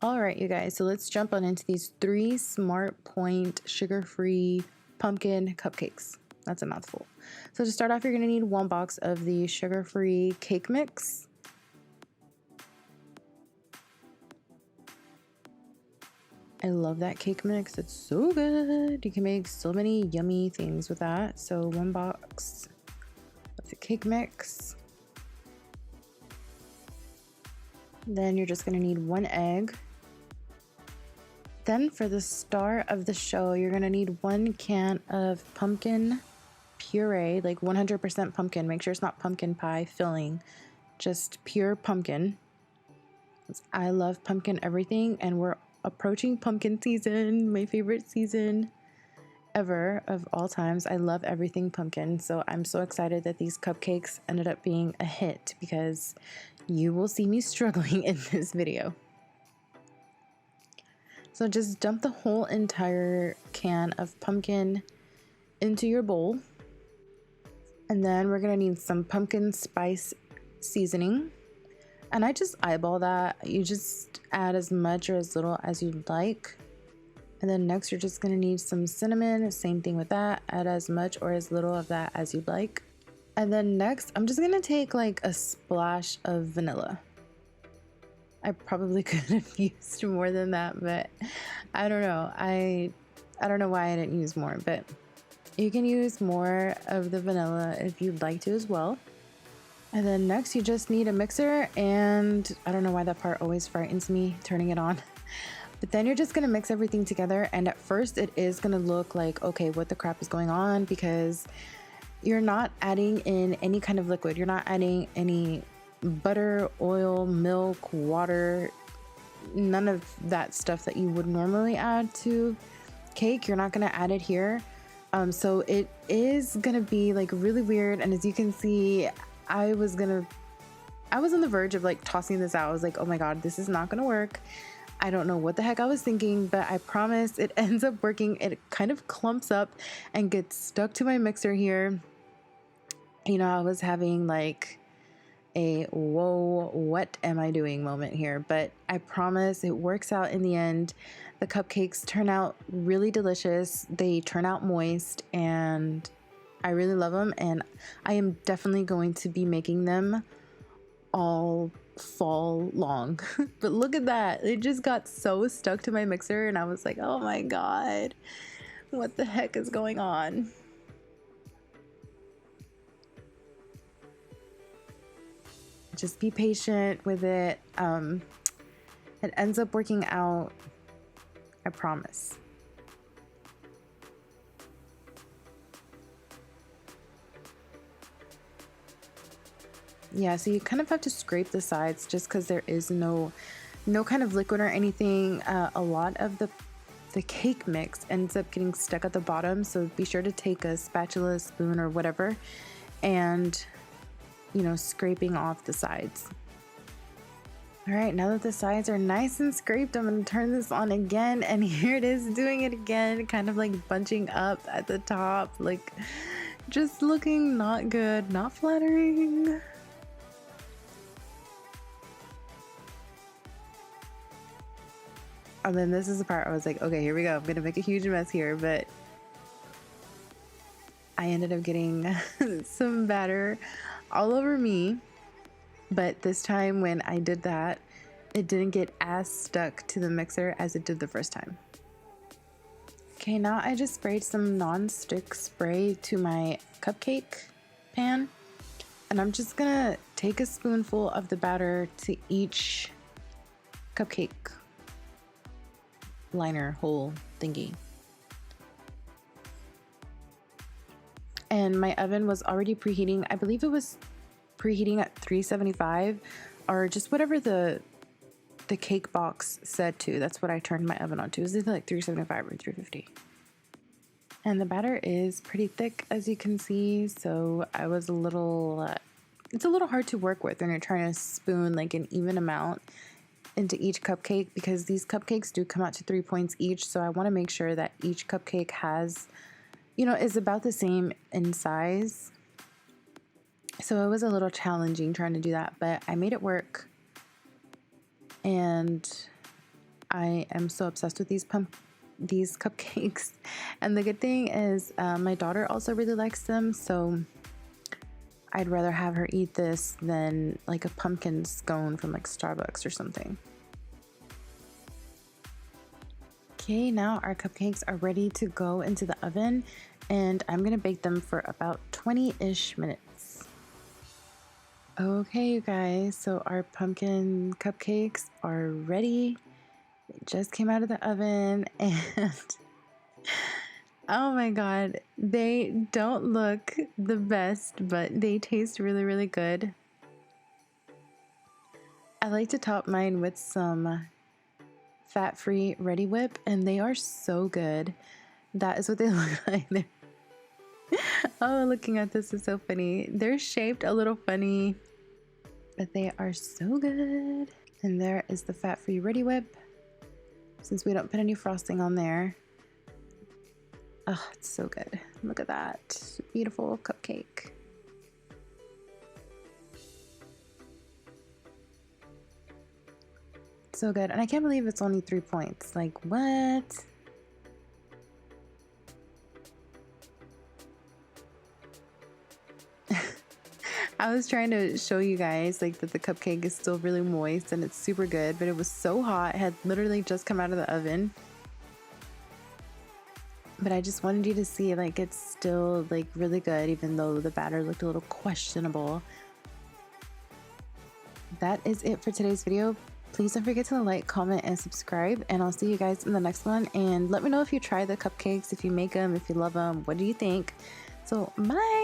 All right, you guys, so let's jump on into these 3 Smart Point sugar-free pumpkin cupcakes. That's a mouthful. So to start off, you're gonna need 1 box of the sugar-free cake mix. I love that cake mix, it's so good. You can make so many yummy things with that. So 1 box of the cake mix. Then you're just gonna need 1 egg. Then for the star of the show, you're gonna need 1 can of pumpkin puree, like 100% pumpkin. Make sure it's not pumpkin pie filling, just pure pumpkin. I love pumpkin everything, and we're approaching pumpkin season, my favorite season ever of all times. I love everything pumpkin, so I'm so excited that these cupcakes ended up being a hit because you will see me struggling in this video. So just dump the whole entire can of pumpkin into your bowl. And then we're gonna need some pumpkin spice seasoning. And I just eyeball that. You just add as much or as little as you'd like. And then next you're just gonna need some cinnamon, same thing with that. Add as much or as little of that as you'd like. And then next, I'm just gonna take like a splash of vanilla. I probably could have used more than that, but I don't know. I don't know why I didn't use more, but you can use more of the vanilla if you'd like to as well. And then next you just need a mixer, and I don't know why that part always frightens me, turning it on. But then you're just gonna mix everything together, and at first it is gonna look like, okay, what the crap is going on, because you're not adding in any kind of liquid. You're not adding any butter, oil, milk, water, none of that stuff that you would normally add to cake. You're not gonna add it here. So it is gonna be like really weird. And as you can see, I was on the verge of like tossing this out. I was like, oh my God, this is not gonna work. I don't know what the heck I was thinking, but I promise it ends up working. It kind of clumps up and gets stuck to my mixer here. You know, I was having like a whoa, what am I doing moment here, but I promise it works out in the end. The cupcakes turn out really delicious. They turn out moist, and I really love them, and I am definitely going to be making them all fall long. But look at that, it just got so stuck to my mixer, and I was like, oh my God, what the heck is going on? Just be patient with it. It ends up working out, I promise. Yeah, so you kind of have to scrape the sides just because there is no kind of liquid or anything. A lot of the cake mix ends up getting stuck at the bottom, so be sure to take a spatula, spoon, or whatever, and you know, scraping off the sides. All right, now that the sides are nice and scraped, I'm gonna turn this on again, and here it is doing it again, kind of like bunching up at the top, like just looking not good, not flattering. And then this is the part I was like, okay, here we go. I'm gonna make a huge mess here, but I ended up getting some batter all over me. But this time when I did that, it didn't get as stuck to the mixer as it did the first time. Okay, now I just sprayed some non-stick spray to my cupcake pan, and I'm just gonna take a spoonful of the batter to each cupcake liner hole thingy. And my oven was already preheating. I believe it was preheating at 375, or just whatever the cake box said to. That's what I turned my oven on to. It was either like 375 or 350. And the batter is pretty thick, as you can see, so I was a little it's a little hard to work with when you're trying to spoon like an even amount into each cupcake, because these cupcakes do come out to 3 points each, so I want to make sure that each cupcake has, you know, is about the same in size. So it was a little challenging trying to do that, but I made it work. And I am so obsessed with these cupcakes. And the good thing is my daughter also really likes them, so I'd rather have her eat this than like a pumpkin scone from like Starbucks or something. Okay, now our cupcakes are ready to go into the oven, and I'm gonna bake them for about 20-ish minutes. Okay, you guys, so our pumpkin cupcakes are ready. They just came out of the oven, and oh my god, they don't look the best, but they taste really, really good. I like to top mine with some fat-free Ready Whip, and they are so good. That is what they look like. Oh, looking at this is so funny. They're shaped a little funny, but they are so good. And there is the fat-free Ready Whip, since we don't put any frosting on there. Oh, it's so good. Look at that beautiful cupcake. So good. And I can't believe it's only 3 points. Like, what? I was trying to show you guys like that the cupcake is still really moist and it's super good, but it was so hot. It had literally just come out of the oven. But I just wanted you to see like it's still like really good, even though the batter looked a little questionable. That is it for today's video. Please don't forget to like, comment, and subscribe, and I'll see you guys in the next one. And let me know if you try the cupcakes, if you make them, if you love them, what do you think? So bye.